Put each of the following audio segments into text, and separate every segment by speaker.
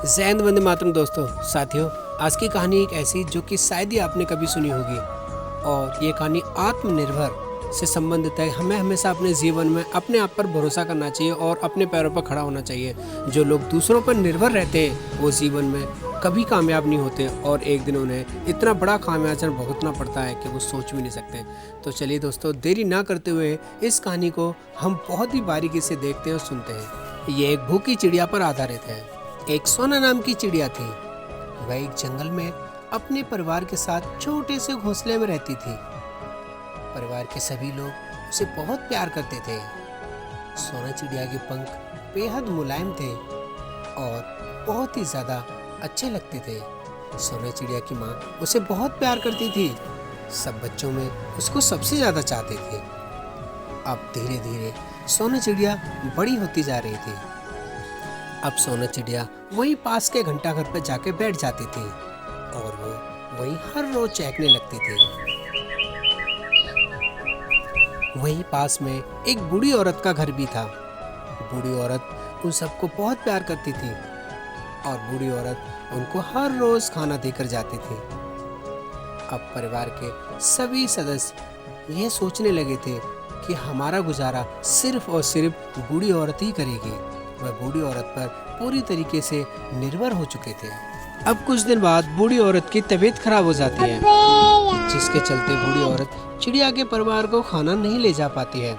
Speaker 1: जय हिंद वंदे मातरम। दोस्तों साथियों, आज की कहानी एक ऐसी जो कि शायद ही आपने कभी सुनी होगी, और ये कहानी आत्मनिर्भर से संबंधित है। हमें हमेशा अपने जीवन में अपने आप पर भरोसा करना चाहिए और अपने पैरों पर खड़ा होना चाहिए। जो लोग दूसरों पर निर्भर रहते हैं वो जीवन में कभी कामयाब नहीं होते, और एक दिन उन्हें इतना बड़ा खामियाजा भुगतना पड़ता है कि वो सोच भी नहीं सकते। तो चलिए दोस्तों, देरी ना करते हुए इस कहानी को हम बहुत ही बारीकी से देखते हैं और सुनते हैं। ये एक भूखी चिड़िया पर आधारित है। एक सोना नाम की चिड़िया थी। वह एक जंगल में अपने परिवार के साथ छोटे से घोंसले में रहती थी। परिवार के सभी लोग उसे बहुत प्यार करते थे। सोना चिड़िया के पंख बेहद मुलायम थे और बहुत ही ज्यादा अच्छे लगते थे। सोना चिड़िया की माँ उसे बहुत प्यार करती थी। सब बच्चों में उसको सबसे ज्यादा चाहते थे। अब धीरे धीरे सोना चिड़िया बड़ी होती जा रही थी। अब सोना चिड़िया वहीं पास के घंटाघर पर जाके बैठ जाती थी और वो वहीं हर रोज चहकने लगती थी। वहीं पास में एक बूढ़ी औरत का घर भी था। बूढ़ी औरत उन सबको बहुत प्यार करती थी और बूढ़ी औरत उनको हर रोज खाना देकर जाती थी। अब परिवार के सभी सदस्य यह सोचने लगे थे कि हमारा गुजारा सिर्फ और सिर्फ बूढ़ी औरत ही करेगी। वह बूढ़ी औरत पर पूरी तरीके से निर्भर हो चुके थे। अब कुछ दिन बाद बूढ़ी औरत की तबीयत खराब हो जाती है, जिसके चलते बूढ़ी औरत चिड़िया के परिवार को खाना नहीं ले जा पाती है।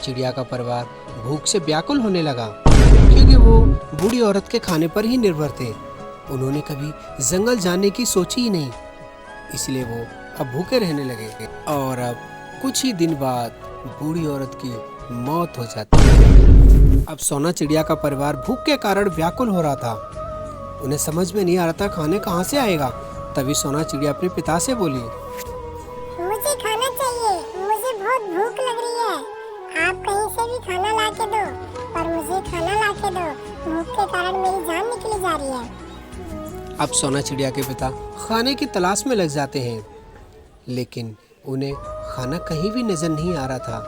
Speaker 1: चिड़िया का परिवार भूख से व्याकुल होने लगा, क्योंकि वो बूढ़ी औरत के खाने पर ही निर्भर थे। उन्होंने कभी जंगल जाने की सोची ही नहीं, इसलिए वो अब भूखे रहने लगे। और अब कुछ ही दिन बाद बूढ़ी औरत की मौत हो जाती है। अब सोना चिड़िया का परिवार भूख के कारण व्याकुल हो रहा था। उन्हें समझ में नहीं आ रहा था खाने कहाँ से आएगा। तभी सोना चिड़िया अपने पिता से बोली,
Speaker 2: मुझे खाना चाहिए, मुझे बहुत भूख लग रही है। आप कहीं से भी खाना ला के दो, पर मुझे खाना ला के दो। भूख के कारण मेरी जान निकली जा रही है।
Speaker 1: अब सोना चिड़िया के पिता खाने की तलाश में लग जाते हैं, लेकिन उन्हें खाना कहीं भी नजर नहीं आ रहा था।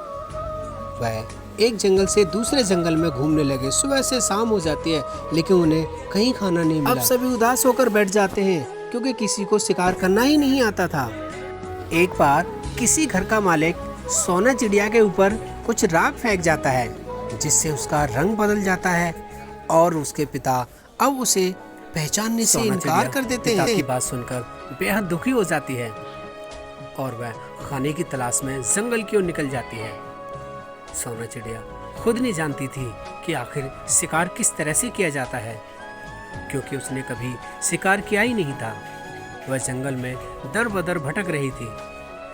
Speaker 1: वह एक जंगल से दूसरे जंगल में घूमने लगे। सुबह से शाम हो जाती है, लेकिन उन्हें कहीं खाना नहीं मिला। अब सभी उदास होकर बैठ जाते हैं, क्योंकि किसी को शिकार करना ही नहीं आता था। एक बार किसी घर का मालिक सोना चिड़िया के ऊपर कुछ राख फेंक जाता है, जिससे उसका रंग बदल जाता है और उसके पिता अब उसे पहचानने से इनकार कर देते हैं। पिता की बात सुनकर बेहद दुखी हो जाती है और वह खाने की तलाश में जंगल की ओर निकल जाती है। सोना चिड़िया खुद नहीं जानती थी कि आखिर शिकार किस तरह से किया जाता है, क्योंकि उसने कभी शिकार किया ही नहीं था। वह जंगल में दर बदर भटक रही थी,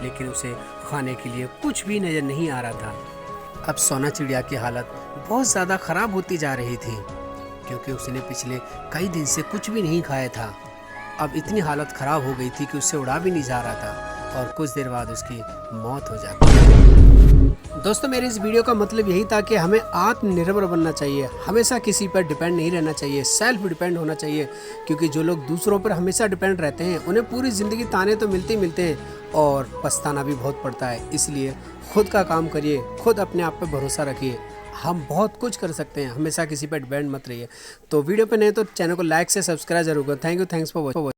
Speaker 1: लेकिन उसे खाने के लिए कुछ भी नजर नहीं आ रहा था। अब सोना चिड़िया की हालत बहुत ज़्यादा खराब होती जा रही थी, क्योंकि उसने पिछले कई दिन से कुछ भी नहीं खाया था। अब इतनी हालत खराब हो गई थी कि उससे उड़ा भी नहीं जा रहा था, और कुछ देर बाद उसकी मौत हो जाती। दोस्तों, मेरे इस वीडियो का मतलब यही था कि हमें आत्मनिर्भर बनना चाहिए। हमेशा किसी पर डिपेंड नहीं रहना चाहिए, सेल्फ डिपेंड होना चाहिए। क्योंकि जो लोग दूसरों पर हमेशा डिपेंड रहते हैं, उन्हें पूरी ज़िंदगी ताने तो मिलते ही मिलते हैं और पछताना भी बहुत पड़ता है। इसलिए खुद का काम करिए, खुद अपने आप पर भरोसा रखिए। हम बहुत कुछ कर सकते हैं, हमेशा किसी पर डिपेंड मत रहिए। तो वीडियो पे नहीं तो चैनल को लाइक से सब्सक्राइब जरूर करें। Thanks for watching.